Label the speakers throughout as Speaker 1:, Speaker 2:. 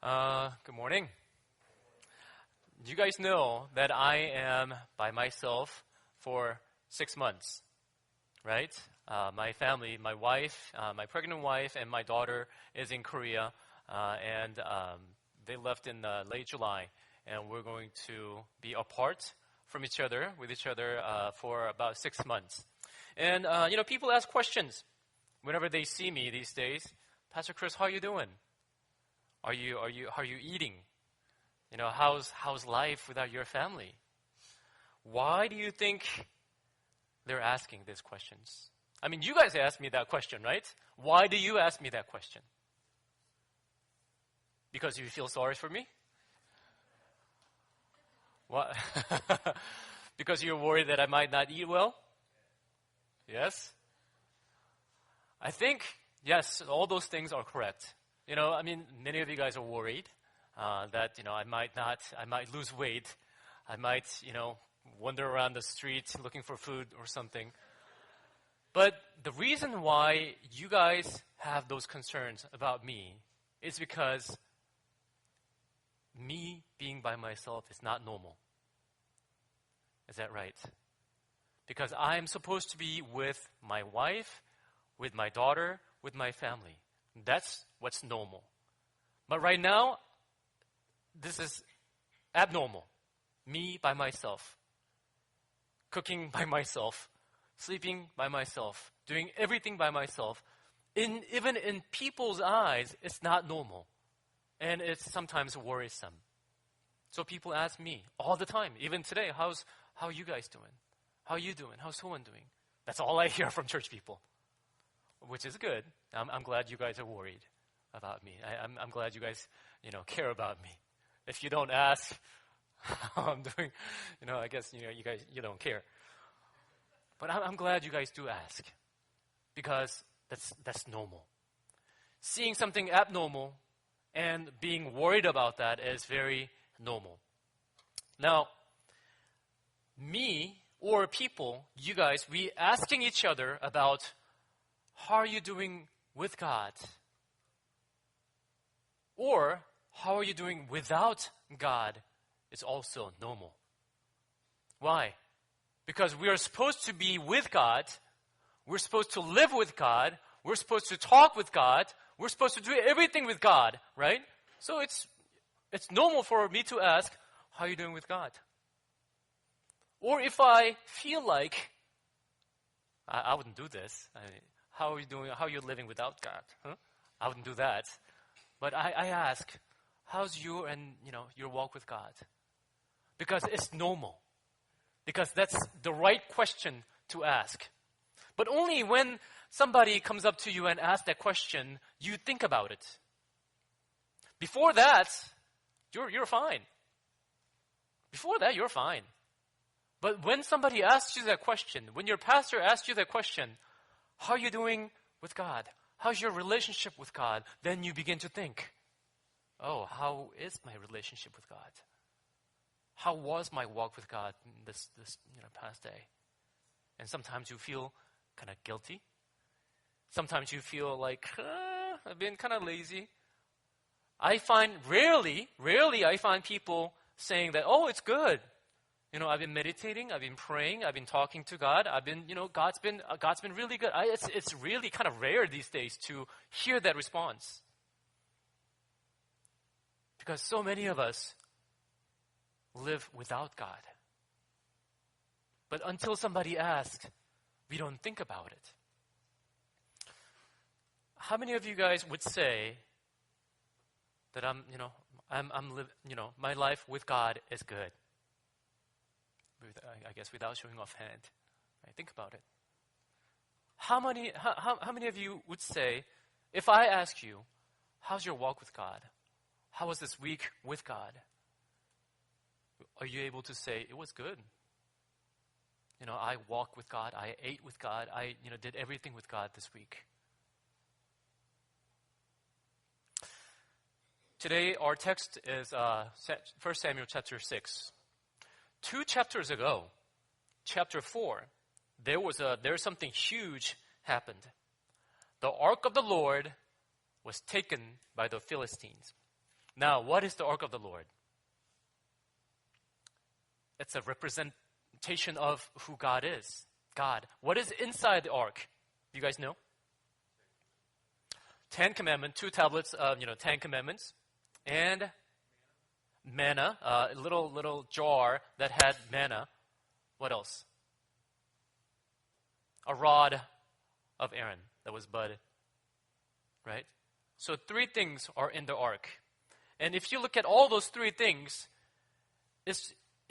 Speaker 1: Good morning. You guys know that I am by myself for 6 months, right? My family, my wife, my pregnant wife, and my daughter is in Korea, and they left in late July, and we're going to be apart from each other, with each other for about 6 months. And people ask questions whenever they see me these days. Pastor Chris, how are you doing? Are you eating? How's life without your family? Why do you think they're asking these questions? I mean, you guys asked me that question, right? Why do you ask me that question? Because you feel sorry for me? What? Because you're worried that I might not eat well? Yes? I think, yes, all those things are correct. Many of you guys are worried that, I might lose weight. I might, wander around the street looking for food or something. But the reason why you guys have those concerns about me is because me being by myself is not normal. Is that right? Because I'm supposed to be with my wife, with my daughter, with my family. That's what's normal. But right now, this is abnormal. Me by myself. Cooking by myself. Sleeping by myself. Doing everything by myself. Even in people's eyes, it's not normal. And it's sometimes worrisome. So people ask me all the time, even today, how are you guys doing? How are you doing? How's someone doing? That's all I hear from church people. Which is good. I'm glad you guys are worried about me. I'm glad you guys, care about me. If you don't ask how I'm doing, I guess, you don't care. But I'm glad you guys do ask. Because that's normal. Seeing something abnormal and being worried about that is very normal. Now, me or people, you guys, we asking each other about how are you doing with God? Or how are you doing without God is also normal. Why? Because we are supposed to be with God. We're supposed to live with God. We're supposed to talk with God. We're supposed to do everything with God, right? So it's normal for me to ask, how are you doing with God? Or if I feel like I wouldn't do this. How are you doing? How are you living without God? Huh? I wouldn't do that. But I ask, how's your walk with God? Because it's normal. Because that's the right question to ask. But only when somebody comes up to you and asks that question, you think about it. Before that, you're fine. Before that, you're fine. But when somebody asks you that question, when your pastor asks you that question, how are you doing with God? How's your relationship with God? Then you begin to think, oh, how is my relationship with God? How was my walk with God this past day? And sometimes you feel kind of guilty. Sometimes you feel like, I've been kind of lazy. I find rarely I find people saying that, oh, it's good. I've been meditating, I've been praying, I've been talking to God. I've been, God's been really good. It's really kind of rare these days to hear that response. Because so many of us live without God. But until somebody asks, we don't think about it. How many of you guys would say that my life with God is good? I guess without showing off hand. Right? Think about it. How many of you would say, if I ask you, how's your walk with God? How was this week with God? Are you able to say, it was good? I walked with God. I ate with God. I did everything with God this week. Today, our text is 1 Samuel chapter 6. 2 chapters ago, chapter 4, there's something huge happened. The ark of the Lord was taken by the Philistines. Now, what is the ark of the Lord? It's a representation of who God is. God. What is inside the ark? You guys know? 10 Commandments, 2 tablets of, 10 Commandments, and manna, a little jar that had manna. What else? A rod of Aaron that was budded. Right? So 3 things are in the ark. And if you look at all those 3 things, it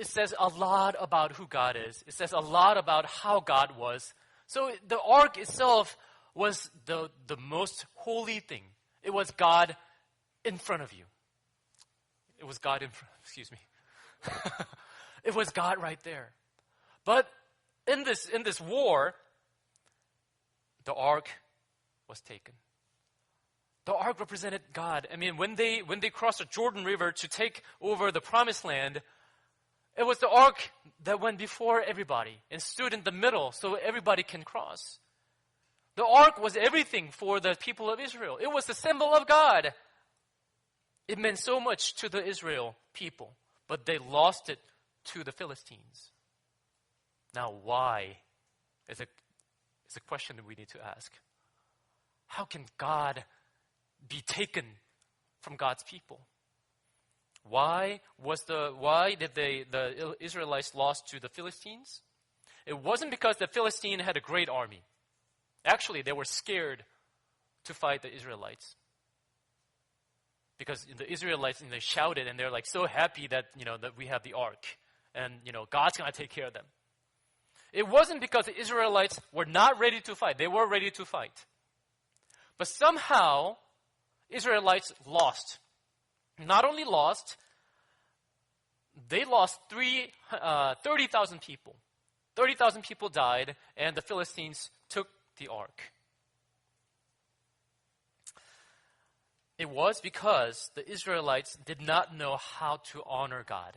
Speaker 1: says a lot about who God is. It says a lot about how God was. So the ark itself was the most holy thing. It was God in front of you. It was God excuse me. It was God right there. But in this war, the ark was taken. The ark represented God. I mean, when they crossed the Jordan River to take over the promised land, it was the ark that went before everybody and stood in the middle so everybody can cross. The ark was everything for the people of Israel. It was the symbol of God. It meant so much to the Israel people, but they lost it to the Philistines. Now, why is a question that we need to ask. How can God be taken from God's people? Why did the Israelites lost to the Philistines? It wasn't because the Philistine had a great army. Actually, they were scared to fight the Israelites. Because the Israelites, they shouted and they're like so happy that, that we have the ark. And, God's going to take care of them. It wasn't because the Israelites were not ready to fight. They were ready to fight. But somehow, Israelites lost. Not only lost, they lost 30,000 people. 30,000 people died, and the Philistines took the ark. It was because the Israelites did not know how to honor God.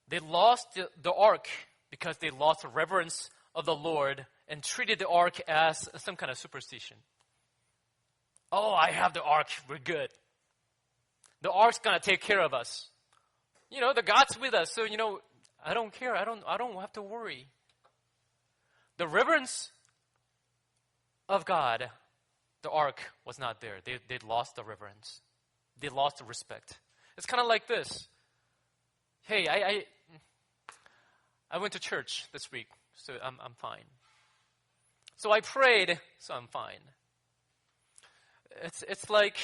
Speaker 1: They lost the ark because they lost the reverence of the Lord and treated the ark as some kind of superstition. Oh, I have the ark. We're good. The ark's going to take care of us. The God's with us. So, I don't care. I don't have to worry. The reverence of God, the ark was not there. They lost the reverence. They lost the respect. It's kind of like this. Hey, I went to church this week, so I'm fine. So I prayed, so I'm fine. It's like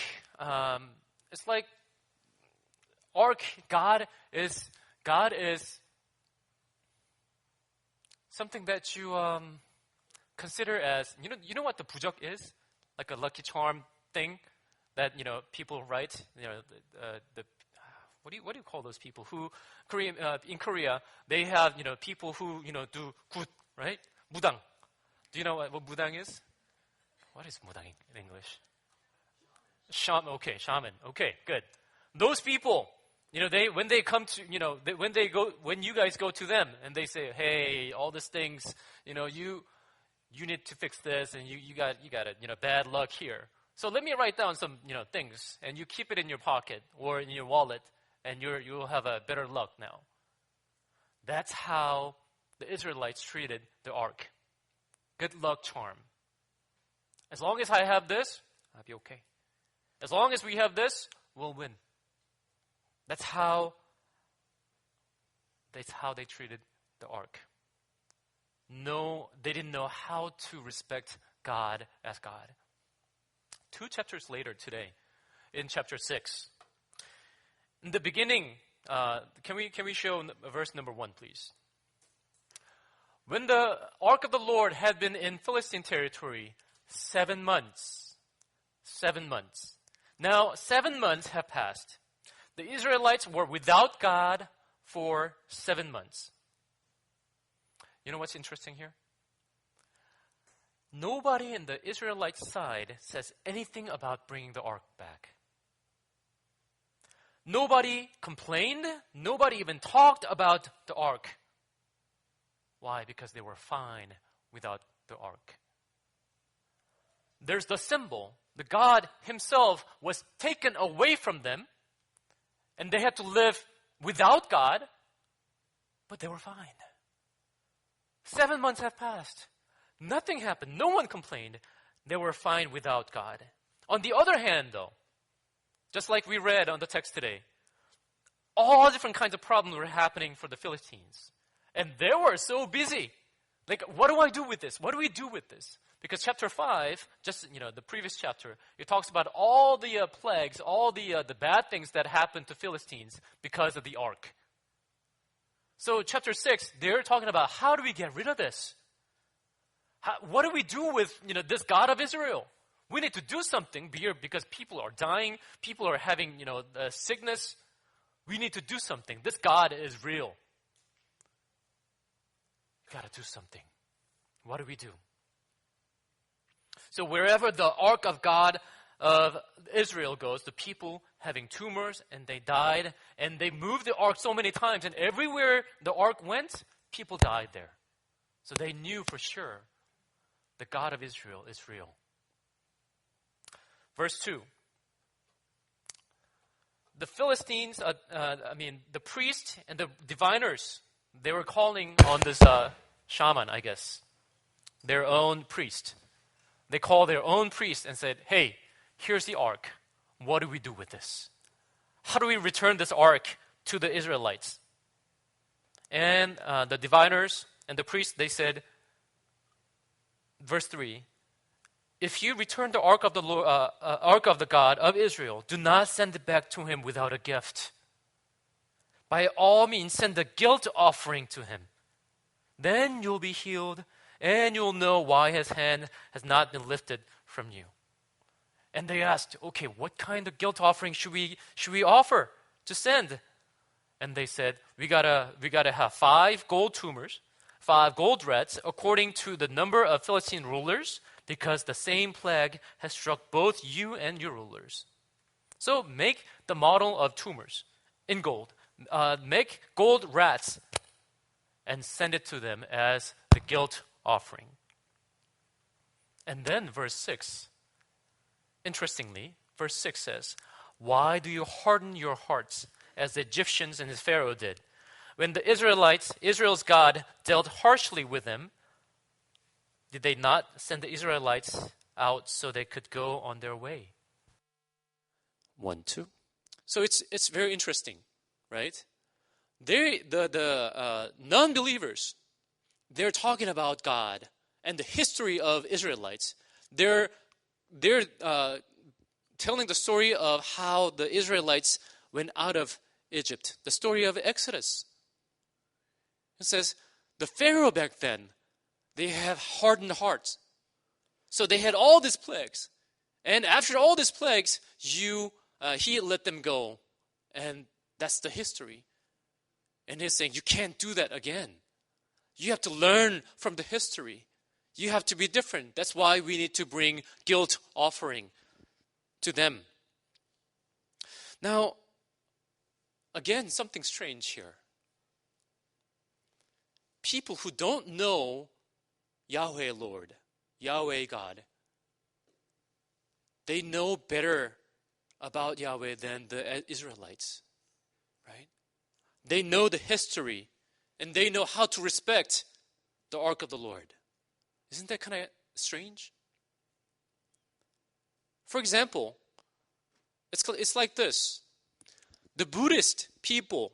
Speaker 1: ark. God is something that you consider as you know what the bujak is, like a lucky charm thing that people write. The what do you call those people who in Korea they have people who do good, right? Mudang. Do you know what mudang is? What is mudang in English? Shaman. Okay, shaman. Okay, good. Those people, when they come to, when you guys go to them and they say, hey, all these things, you need to fix this and you got bad luck here. So let me write down some, things and you keep it in your pocket or in your wallet and you'll have a better luck now. That's how the Israelites treated the ark. Good luck charm. As long as I have this, I'll be okay. As long as we have this, we'll win. That's how they treated the ark. No, they didn't know how to respect God as God. 2 chapters later today, in chapter 6, in the beginning, can we show verse number 1, please? When the ark of the Lord had been in Philistine territory 7 months. 7 months. Now, 7 months have passed. The Israelites were without God for 7 months. You know what's interesting here? Nobody in the Israelite side says anything about bringing the ark back. Nobody complained. Nobody even talked about the ark. Why? Because they were fine without the ark. There's the symbol. the God himself was taken away from them, and they had to live without God, but they were fine. 7 months have passed. Nothing happened. No one complained. They were fine without God. On the other hand, though, just like we read on the text today, all different kinds of problems were happening for the Philistines. And they were so busy. Like, what do I do with this? What do we do with this? Because chapter 5, just, the previous chapter, it talks about all the plagues, all the bad things that happened to Philistines because of the ark. So chapter 6, they're talking about how do we get rid of this? What do we do with, this God of Israel? We need to do something here because people are dying. People are having, sickness. We need to do something. This God is real. We've got to do something. What do we do? So wherever the ark of God of Israel goes, the people having tumors and they died, and they moved the ark so many times, and everywhere the ark went, people died there. So they knew for sure the God of Israel is real. Verse 2. The Philistines, the priest and the diviners, they were calling on this shaman, I guess, their own priest. They called their own priest and said, hey, here's the ark. What do we do with this? How do we return this ark to the Israelites? And the diviners and the priests, they said, verse 3, if you return the ark of the Lord, ark of the God of Israel, do not send it back to him without a gift. By all means, send a guilt offering to him. Then you'll be healed, and you'll know why his hand has not been lifted from you. And they asked, okay, what kind of guilt offering should we offer to send? And they said, we gotta have 5 gold tumors, 5 gold rats, according to the number of Philistine rulers, because the same plague has struck both you and your rulers. So make the model of tumors in gold. Make gold rats and send it to them as the guilt offering. And then verse 6. Interestingly, verse 6 says, why do you harden your hearts as the Egyptians and his Pharaoh did? When the Israelites, Israel's God, dealt harshly with them, did they not send the Israelites out so they could go on their way? 1, 2. So it's very interesting, right? The non-believers, they're talking about God and the history of Israelites. They're telling the story of how the Israelites went out of Egypt, the story of Exodus. It says, the Pharaoh back then, they have hardened hearts. So they had all these plagues. And after all these plagues, he let them go. And that's the history. And he's saying, you can't do that again. You have to learn from the history. You have to be different. That's why we need to bring guilt offering to them. Now, again, something strange here. People who don't know Yahweh Lord, Yahweh God, they know better about Yahweh than the Israelites, right? They know the history, and they know how to respect the ark of the Lord. Isn't that kind of strange? For example, it's like this. The Buddhist people,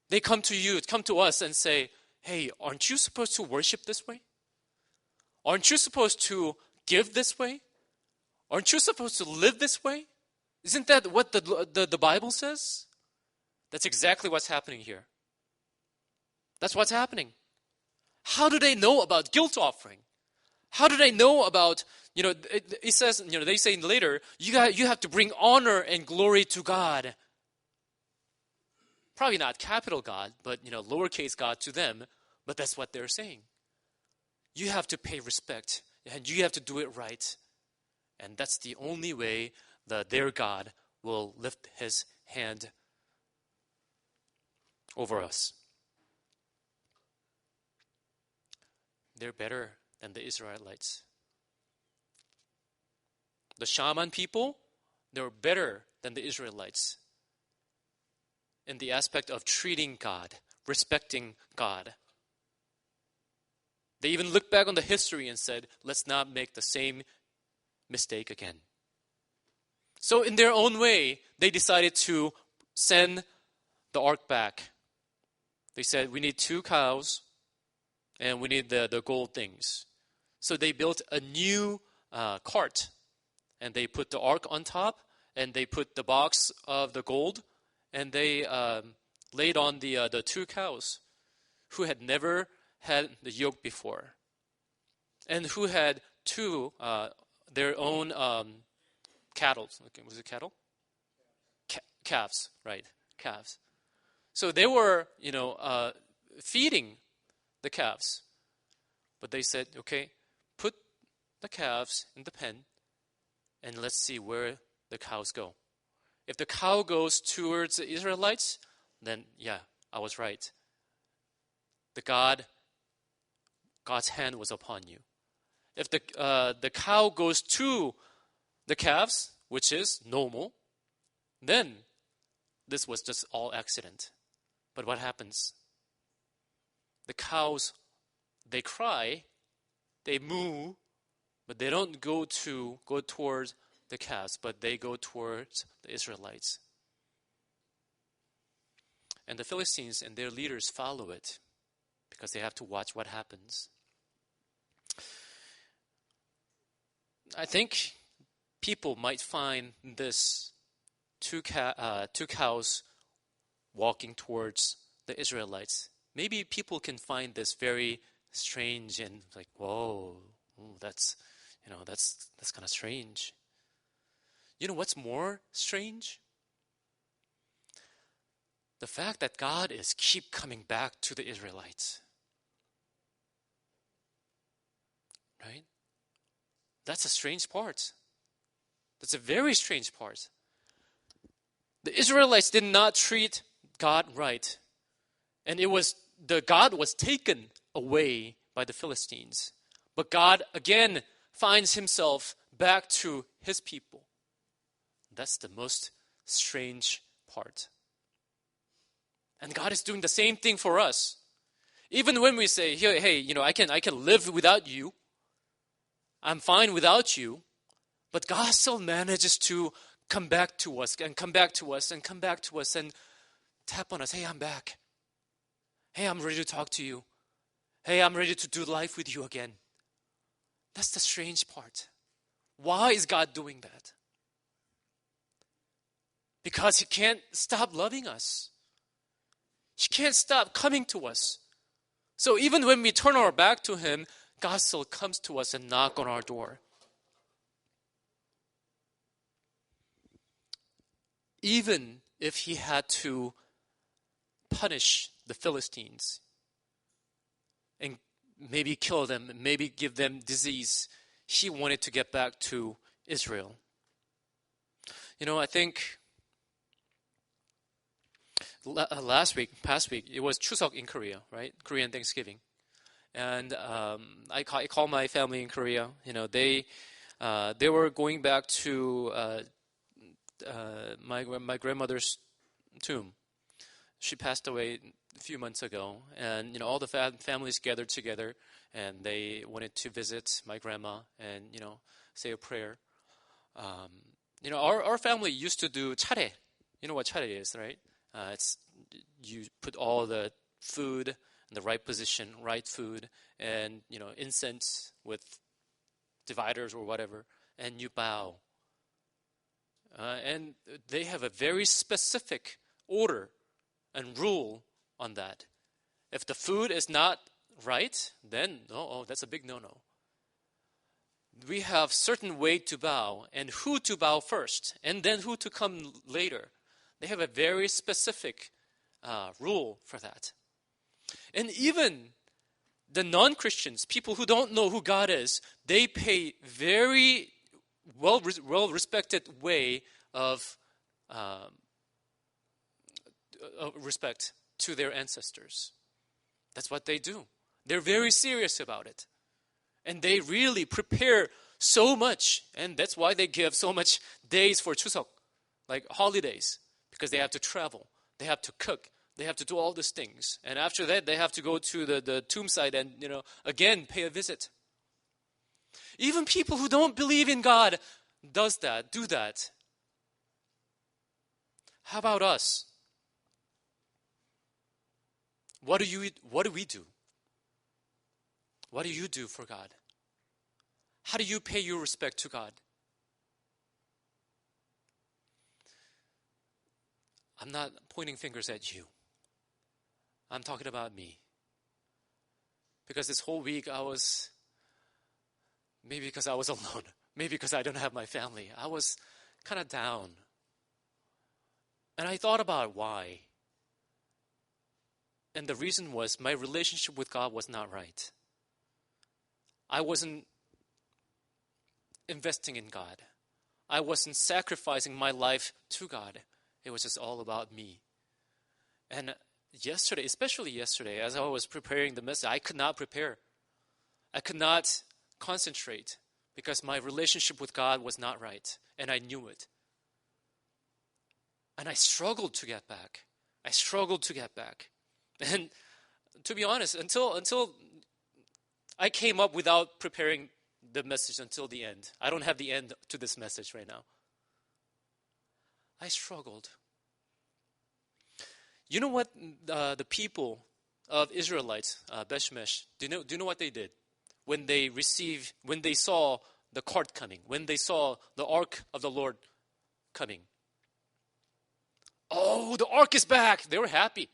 Speaker 1: they come to us and say, hey, aren't you supposed to worship this way? Aren't you supposed to give this way? Aren't you supposed to live this way? Isn't that what the Bible says? That's exactly what's happening here. That's what's happening. How do they know about guilt offering? How do they know about, it says, they say later, you have to bring honor and glory to God. Probably not capital God, but, lowercase God to them. But that's what they're saying. You have to pay respect, and you have to do it right. And that's the only way that their God will lift his hand over us. They're better than the Israelites. The shaman people, they were better than the Israelites in the aspect of treating God, respecting God. They even looked back on the history and said, let's not make the same mistake again. So in their own way, they decided to send the ark back. They said, we need 2 cows and we need the gold things. So they built a new cart, and they put the ark on top, and they put the box of the gold, and they laid on the 2 cows who had never had the yoke before, and who had 2 their own cattle. Okay, was it cattle? Calves, right? Calves. So they were, feeding the calves. But they said, okay, put the calves in the pen and let's see where the cows go. If the cow goes towards the Israelites, then yeah, I was right. God's hand was upon you. If the cow goes to the calves, which is normal, then this was just all accident. But what happens? The cows, they cry, they moo, but they don't go towards the calves, but they go towards the Israelites. And the Philistines and their leaders follow it because they have to watch what happens. I think people might find this two cows walking towards the Israelites. Maybe people can find this very strange and like, whoa, that's kind of strange. You know what's more strange? The fact that God is keep coming back to the Israelites. Right? That's a strange part. That's a very strange part. The Israelites did not treat God right. And God was taken away by the Philistines. But God again finds himself back to his people. That's the most strange part. And God is doing the same thing for us. Even when we say, hey, I can live without you. I'm fine without you. But God still manages to come back to us and come back to us and come back to us and tap on us. Hey, I'm back. Hey, I'm ready to talk to you. Hey, I'm ready to do life with you again. That's the strange part. Why is God doing that? Because he can't stop loving us. He can't stop coming to us. So even when we turn our back to him, God still comes to us and knocks on our door. Even if he had to punish the Philistines and maybe kill them, maybe give them disease, he wanted to get back to Israel. I think past week, it was Chuseok in Korea, right? Korean Thanksgiving. And I call my family in Korea. They were going back to my grandmother's tomb. She passed away a few months ago, and all the families gathered together, and they wanted to visit my grandma and say a prayer. Our family used to do 차례. You know what 차례 is, right? It's you put all the food in the right position, right food, and incense with dividers or whatever, and you bow. And they have a very specific order and rule on that. If the food is not right, then that's a big no-no. We have certain way to bow and who to bow first, and then who to come later. They have a very specific rule for that. And even the non-Christians, people who don't know who God is, they pay very well-respected way of respect to their ancestors. That's what they do. They're very serious about it. And they really prepare so much. And that's why they give so much days for Chuseok, like holidays, because they have to travel, they have to cook, they have to do all these things. And after that, they have to go to the tomb site and, again, pay a visit. Even people who don't believe in God do that. How about us? What do we do? What do you do for God? How do you pay your respect to God? I'm not pointing fingers at you. I'm talking about me. Because this whole week maybe because I was alone, maybe because I don't have my family, I was kind of down. And I thought about why. And the reason was my relationship with God was not right. I wasn't investing in God. I wasn't sacrificing my life to God. It was just all about me. And yesterday, especially yesterday, as I was preparing the message, I could not prepare. I could not concentrate because my relationship with God was not right. And I knew it. And I struggled to get back. And to be honest, until I came up without preparing the message until the end. I don't have the end to this message right now. I struggled. You know what the people of Israelites, Bethshemesh, do you know what they did when they saw the cart coming, when they saw the ark of the Lord coming? Oh, the ark is back! They were happy.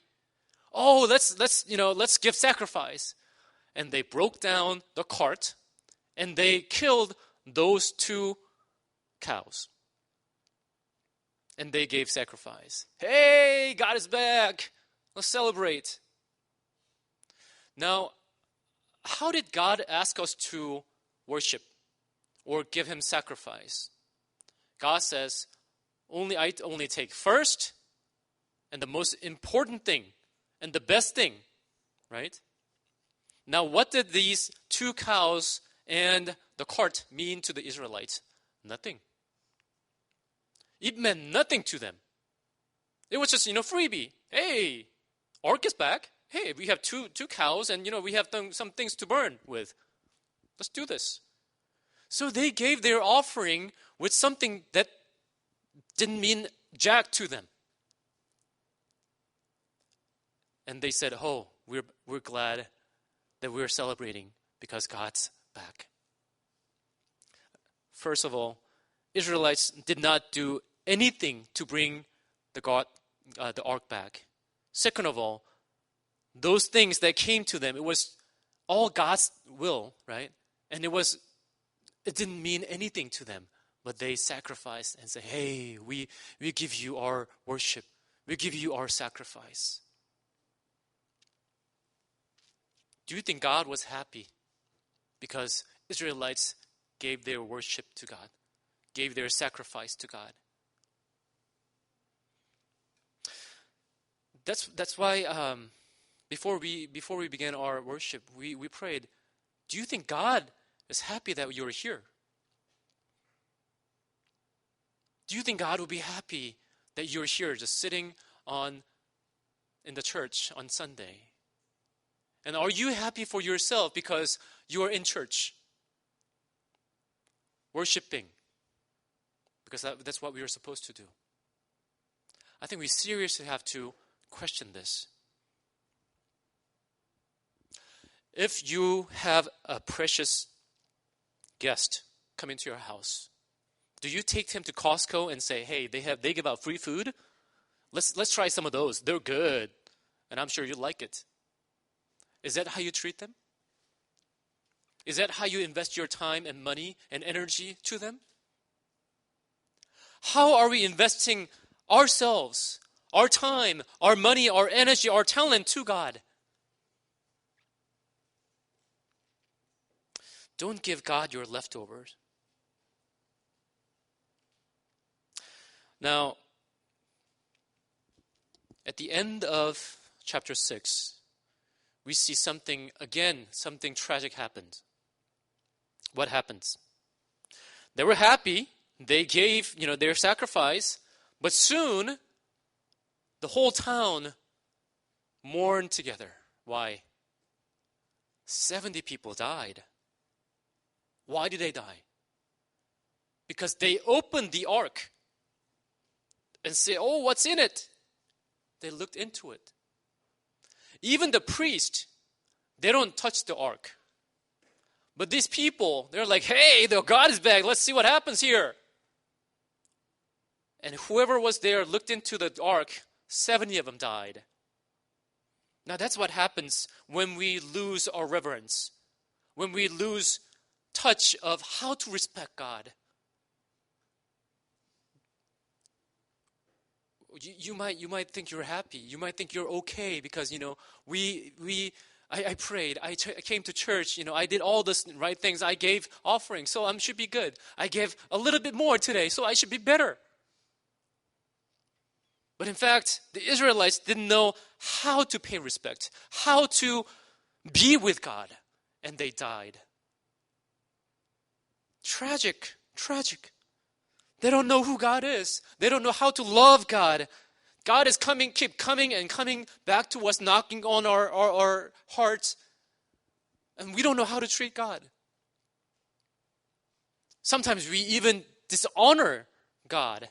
Speaker 1: Oh, let's give sacrifice, and they broke down the cart, and they killed those 2 cows. And they gave sacrifice. Hey, God is back. Let's celebrate. Now, how did God ask us to worship or give him sacrifice? God says, I only take first and the most important thing and the best thing, right? Now, what did these 2 cows and the cart mean to the Israelites? Nothing. It meant nothing to them. It was just, freebie. Hey, ark is back. Hey, we have two cows and, we have some things to burn with. Let's do this. So they gave their offering with something that didn't mean jack to them. And they said, oh, we're glad that we're celebrating because God's back. First of all, Israelites did not do anything to bring the ark back. Second of all, those things that came to them, it was all God's will, right? And it didn't mean anything to them, but they sacrificed and said, hey, we give you our worship. We give you our sacrifice. Do you think God was happy because Israelites gave their worship to God, gave their sacrifice to God? That's why before we began our worship, we prayed, do you think God is happy that you're here? Do you think God will be happy that you're here just sitting in the church on Sunday? And are you happy for yourself because you are in church, worshiping? Because that's what we are supposed to do. I think we seriously have to question this. If you have a precious guest come into your house, do you take him to Costco and say, hey, they give out free food? Let's try some of those. They're good. And I'm sure you like it. Is that how you treat them? Is that how you invest your time and money and energy to them? How are we investing ourselves, our time, our money, our energy, our talent to God? Don't give God your leftovers. Now, at the end of chapter 6, we see something tragic happened. What happens?
Speaker 2: They were happy. They gave, their sacrifice. But soon, the whole town mourned together. Why? 70 people died. Why did they die? Because they opened the ark and said, oh, what's in it? They looked into it. Even the priest, they don't touch the ark. But these people, they're like, hey, the God is back. Let's see what happens here. And whoever was there looked into the ark. 70 of them died. Now that's what happens when we lose our reverence. When we lose touch of how to respect God. You might think you're happy. You might think you're okay because, I prayed. I came to church. I did all the right things. I gave offerings, so I should be good. I gave a little bit more today, so I should be better. But in fact, the Israelites didn't know how to pay respect, how to be with God, and they died. Tragic. They don't know who God is. They don't know how to love God. God is keep coming back to us, knocking on our hearts. And we don't know how to treat God. Sometimes we even dishonor God.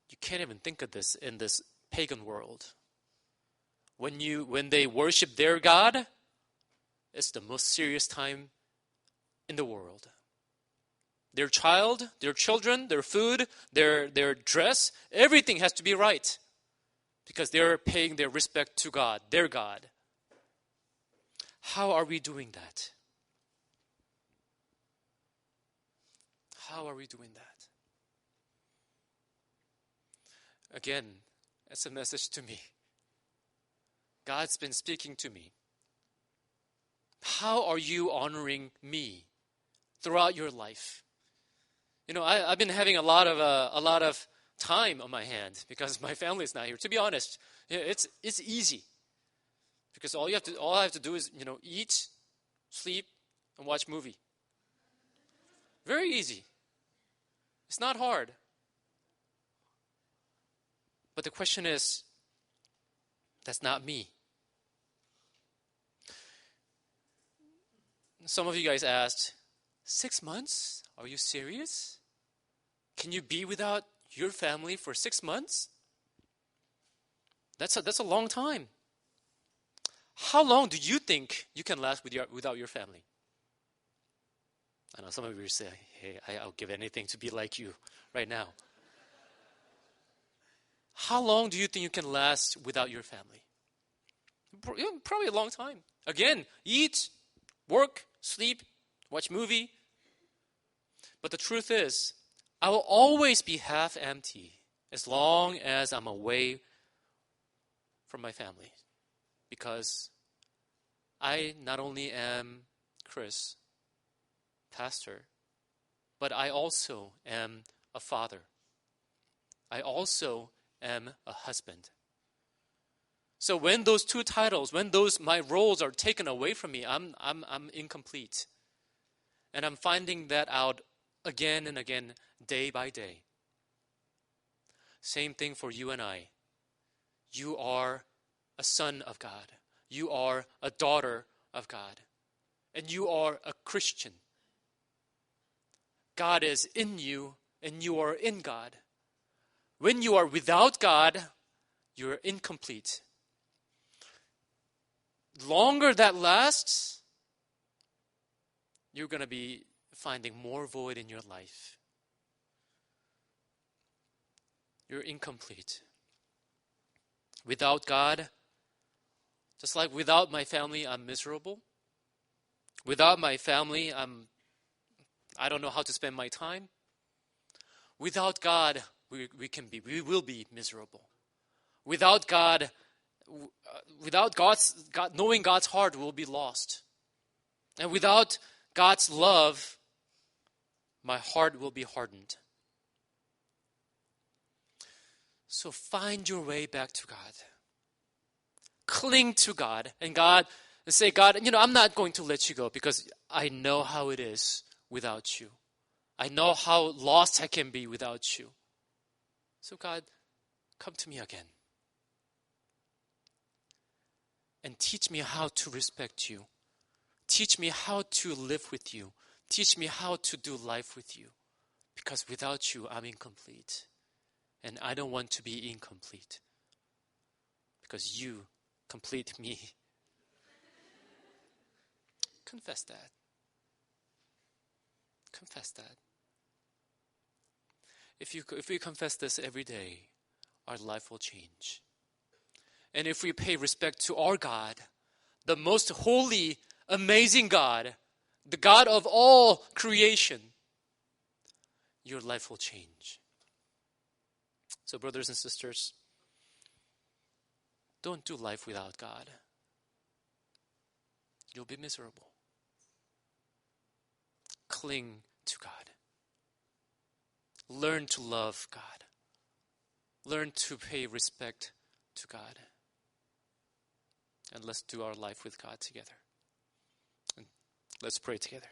Speaker 2: You can't even think of this in this pagan world. When they worship their God, it's the most serious time in the world. Their child, their children, their food, their dress, everything has to be right because they're paying their respect to God, their God. How are we doing that? How are we doing that? Again, it's a message to me. God's been speaking to me. How are you honoring me throughout your life? I've been having a lot of time on my hand because my family is not here. To be honest, it's easy because all I have to do is eat, sleep, and watch movie. Very easy. It's not hard. But the question is, that's not me. Some of you guys asked, 6 months? Are you serious? Can you be without your family for 6 months? That's a long time. How long do you think you can last without your family? I know some of you say, hey, I'll give anything to be like you right now. How long do you think you can last without your family? Probably a long time. Again, eat, work, sleep, watch movie. But the truth is, I will always be half empty as long as I'm away from my family. Because I not only am Chris, pastor, but I also am a father. I also am a husband. So when those two titles, when my roles are taken away from me, I'm incomplete. And I'm finding that out again and again, day by day. Same thing for you and I. You are a son of God. You are a daughter of God. And you are a Christian. God is in you and you are in God. When you are without God, you're incomplete. Longer that lasts, you're going to be finding more void in your life. You're incomplete. Without God, just like without my family, I'm miserable. Without my family, I don't know how to spend my time. Without God, we will be miserable. Without God, knowing God's heart, we'll be lost. And without God's love, my heart will be hardened. So find your way back to God. Cling to God, and God and say, God, I'm not going to let you go because I know how it is without you. I know how lost I can be without you. So God, come to me again. And teach me how to respect you. Teach me how to live with you. Teach me how to do life with you. Because without you, I'm incomplete. And I don't want to be incomplete. Because you complete me. Confess that. Confess that. If we confess this every day, our life will change. And if we pay respect to our God, the most holy, amazing God, the God of all creation, your life will change. So brothers and sisters, don't do life without God. You'll be miserable. Cling to God. Learn to love God. Learn to pay respect to God. And let's do our life with God together. And let's pray together.